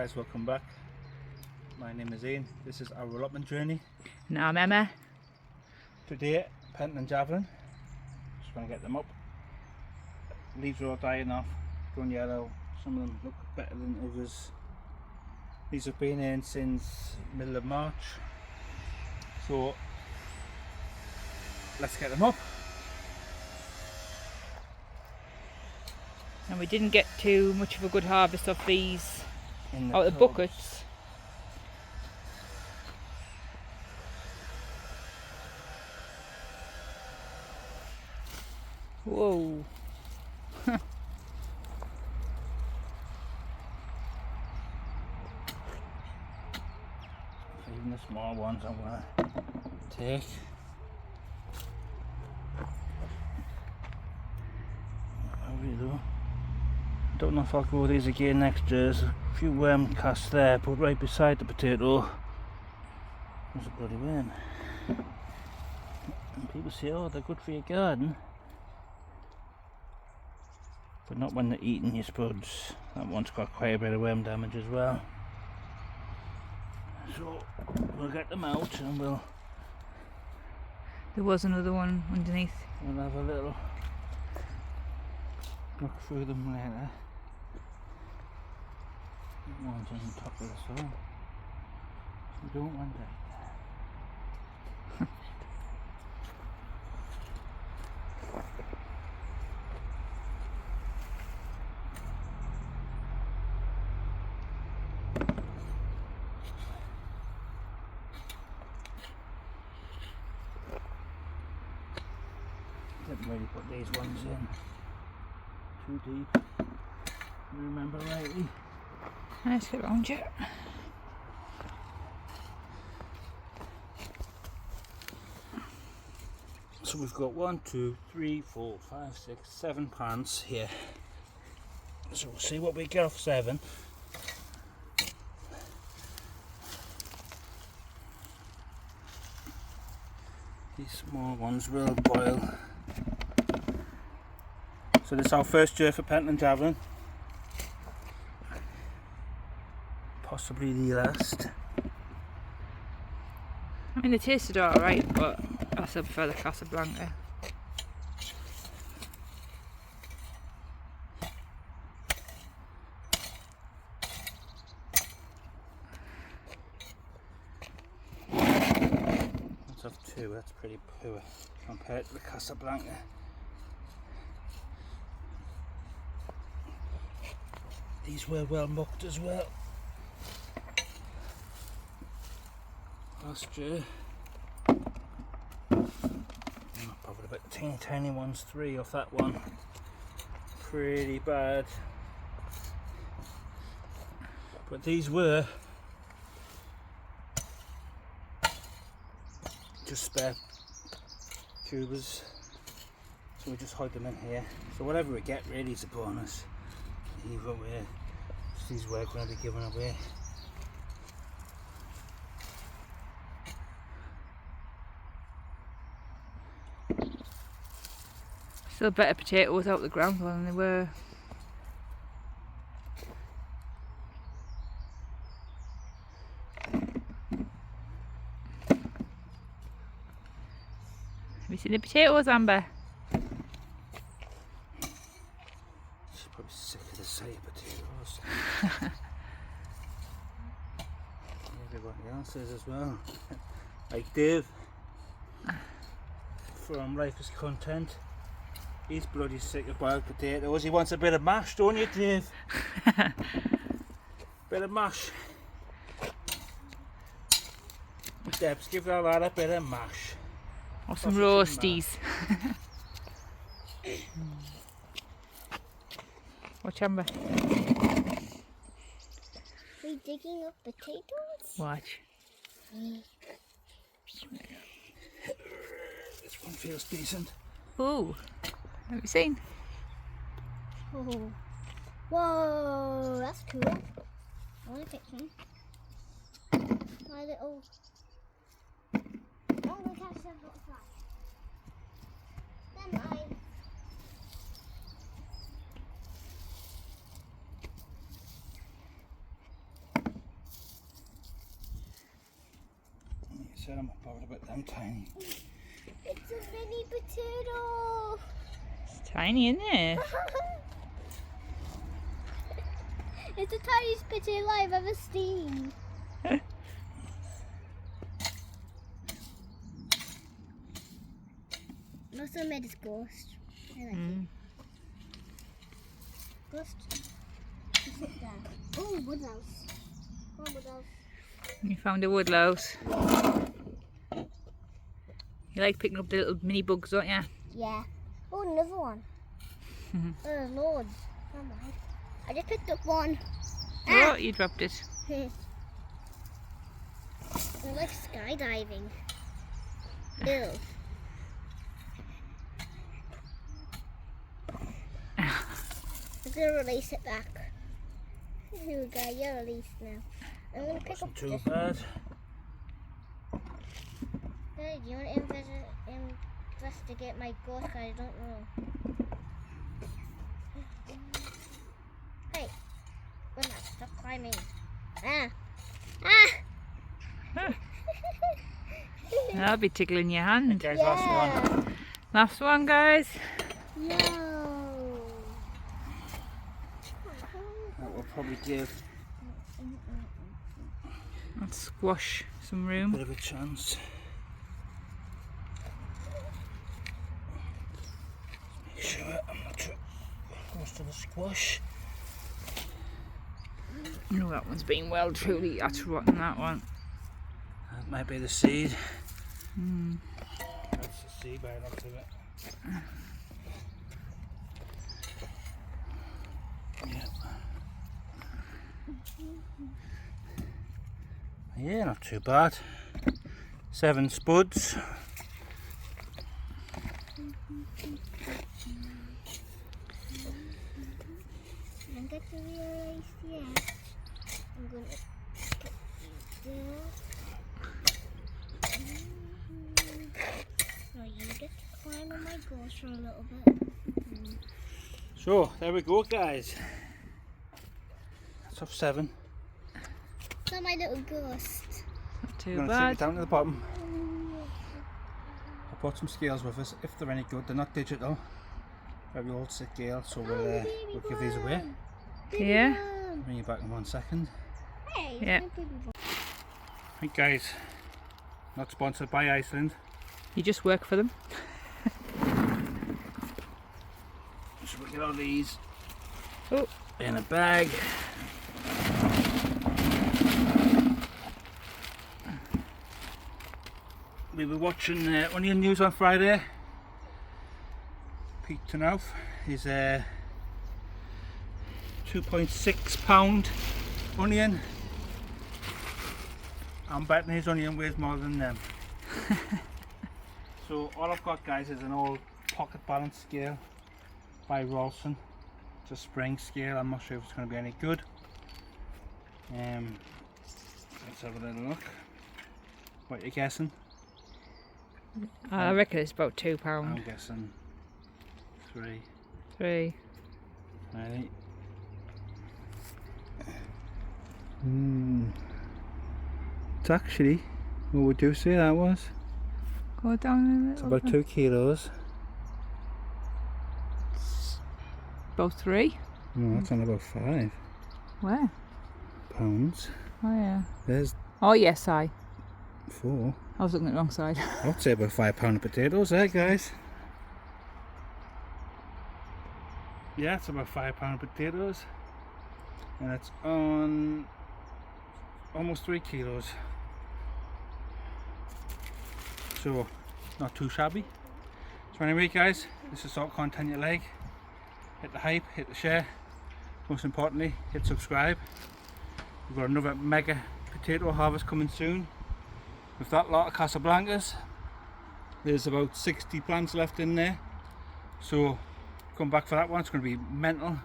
guys, welcome back. My name is Ian. This is our allotment journey. And I'm Emma. Today, Pentland Javelin. Just want to get them up. Leaves are all dying off, going yellow. Some of them look better than others. These have been in since middle of March. So let's get them up. And we didn't get too much of a good harvest of these out of the buckets. Whoa. Even the small ones I'm going to take. There we go. I don't know if I'll grow these again next year. There's a few worm casts there, but right beside the potato there's a bloody worm. And people say, oh, they're good for your garden. But not when they're eating your spuds. That one's got quite a bit of worm damage as well. So we'll get them out and we'll There was another one underneath. have a little look through them later. One's on top of the soil. So don't want that. Didn't really put these ones in too deep. Remember rightly. Let's get around you. So we've got 1, 2, 3, 4, 5, 6, 7 plants here. So we'll see what we get off 7. These small ones will boil. So this is our first year for Pentland Javelin. Possibly the last. I mean, they tasted alright, but I still prefer the Casablanca. That's of 2, that's pretty poor compared to the Casablanca. These were well mucked as well last year. I'm not bothered about the teeny tiny ones. 3 off that one. Pretty bad. But these were just spare tubers. So we just hide them in here. So whatever we get really is a bonus. Either way, these were going to be given away. Still better potatoes out the ground than they were. Have you seen the potatoes, Amber? She's probably sick of the sight of potatoes. Everybody else is as well. Like Dave from Life is Content. He's bloody sick of boiled potatoes. He wants a bit of mash, don't you, Dave? Bit of mash. Debs, give that lad a bit of mash. Or some roasties. Watch Amber. Are we digging up potatoes? Watch. This one feels decent. Ooh. Have you seen? Oh. Whoa, that's cool. I want to pick some. My little... I'm going to catch some butterflies. Then said I'm bothered about them tiny. It's a mini potato. It's tiny, isn't it? It's the tiniest potato I've ever seen. Also made this ghost. I like it. Ghost. Sit there. Oh, woodlouse. Oh, woodlouse. You found a woodlouse. You like picking up the little mini bugs, don't you? Yeah. Oh, another one. Loads. Oh my. I just picked up one. Oh, you dropped it. I like skydiving. Ew. I'm gonna release it back. Here we go, you're released now. I'm gonna pick up Too this. bad. Hey, do you want to investigate my ghost? I don't know. Hey, Wilma, stop climbing. Ah! That'll be tickling your hand. Guys, last one. Last one, guys. No. That will probably give Let's squash some a room. bit of a chance. Make sure I'm not too close to the squash. No, that one's been well truly. That's rotten, that one. That might be the seed. That's the seed by the looks of it. Yeah, not too bad. 7 spuds. I'm going to realize yet. I'm going to put these there. Now you get to climb on my ghost for a little bit. So, there we go, guys. That's off 7. That's my little ghost. Not I'm too going to take it bad. down to the bottom. I brought some scales with us, if they're any good. They're not digital. Very old scale, so we'll give these away. Yeah. Bring you back in 1 second. Hey, Yeah. my baby boy. Right, guys. Not sponsored by Iceland. You just work for them. So we'll get all these Oh. in a bag. We were watching Onion News on Friday. Pete Tunouf is a £2.6 onion. I'm betting his onion weighs more than them. So all I've got, guys, is an old pocket balance scale by Rawson. It's a spring scale. I'm not sure if it's going to be any good. Let's have a little look. What are you guessing? I reckon it's about £2. I'm guessing 3. 3. Ready? It's actually, what would you say that was? Go down a little. It's about 2 kilos. About 3. No, that's on about 5 Where? pounds. Oh yeah. There's Oh yes, I 4. was looking at the wrong side. I'd say about £5 of potatoes there, guys. Yeah, it's about £5 of potatoes. And it's on almost 3 kilos. So, not too shabby. So anyway, guys, this is the sort of content you like. Hit the hype, hit the share. Most importantly, hit subscribe. We've got another mega potato harvest coming soon. With that lot of Casablancas, there's about 60 plants left in there. So come back for that one, it's going to be mental.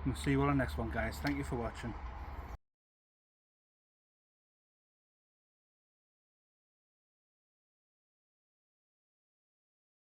We'll see you all on the next one, guys. Thank you for watching.